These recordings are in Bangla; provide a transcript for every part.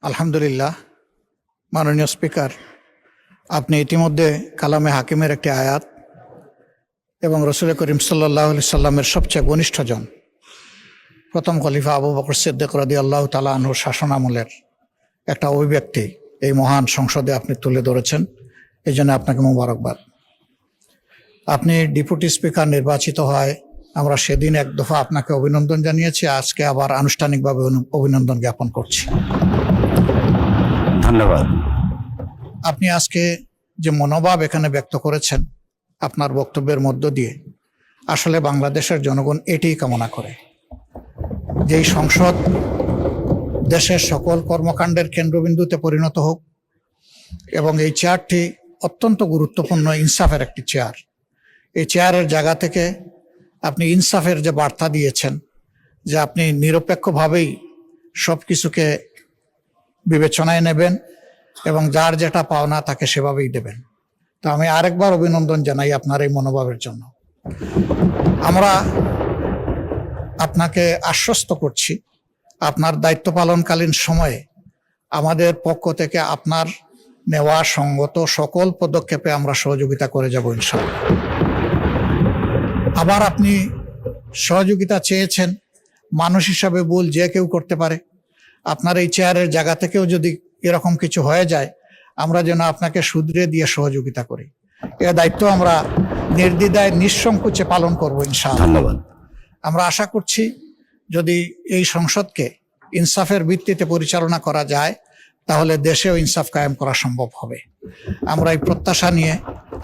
আলহামদুলিল্লাহ। মাননীয় স্পিকার, আপনি ইতিমধ্যে কালামে হাকিমের একটি আয়াত এবং রসুল করিম সাল্লাল্লাহু আলাইহি সাল্লামের সবচেয়ে ঘনিষ্ঠজন প্রথম খলিফা আবু বকর সিদ্দিক রাদিয়াল্লাহু তাআলা আনহুর শাসনামলের একটা অভিব্যক্তি এই মহান সংসদে আপনি তুলে ধরেছেন। এই জন্য আপনাকে মোবারকবাদ। আপনি ডেপুটি স্পিকার নির্বাচিত হয়, আমরা সেদিন এক দফা আপনাকে অভিনন্দন জানিয়েছি, আজকে আবার আনুষ্ঠানিকভাবে অভিনন্দন জ্ঞাপন করছি। ধন্যবাদ। আপনি আজকে যে মনোভাব এখানে ব্যক্ত করেছেন আপনার বক্তব্যের মধ্য দিয়ে, আসলে বাংলাদেশের জনগণ এটাই কামনা করে, যেই সংসদ দেশের সকল কর্মকাণ্ডের কেন্দ্রবিন্দুতে পরিণত হোক এবং এই চেয়ারটি অত্যন্ত গুরুত্বপূর্ণ ইনসাফের একটি চেয়ার। এই চেয়ারের জায়গা থেকে আপনি ইনসাফের যে বার্তা দিয়েছেন, যে আপনি নিরপেক্ষভাবেই সব কিছুকে বিবেচনায় নেবেন এবং যার যেটা পাওনা তাকে সেভাবেই দেবেন। তো আমি আরেকবার অভিনন্দন জানাই আপনার এই মনোভাবের জন্য। আমরা আপনাকে আশ্বস্ত করছি, আপনার দায়িত্ব পালনকালীন সময়ে আমাদের পক্ষ থেকে আপনার নেওয়া সঙ্গত সকল পদক্ষেপে আমরা সহযোগিতা করে যাব ইনশাআল্লাহ। আবার আপনি সহযোগিতা চেয়েছেন, মানুষ হিসাবে ভুল যে কেউ করতে পারে। আপনার এই চেয়ারের জায়গা থেকেও যদি এরকম কিছু হয়ে যায়, আমরা যেন আপনাকে শুধরে দিয়ে সহযোগিতা করি। এ দায়িত্ব আমরা নির্দ্বিধায় নিঃসংকোচে পালন করব ইনশাআল্লাহ। ধন্যবাদ। আমরা আশা করছি যদি এই সংসদকে ইনসাফের ভিত্তিতে পরিচালনা করা যায়, তাহলে দেশেও ইনসাফ কায়েম করা সম্ভব হবে। আমরা এই প্রত্যাশা নিয়ে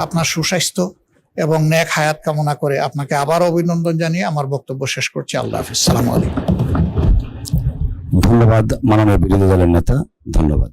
আপনার সুস্বাস্থ্য এবং নেক হায়াত কামনা করে আপনাকে আবার অভিনন্দন জানিয়ে আমার বক্তব্য শেষ করছি। আল্লাহ হাফিজ। আসসালামু আলাইকুম। ধন্যবাদ মাননীয় বিরোধী দলের নেতা। ধন্যবাদ।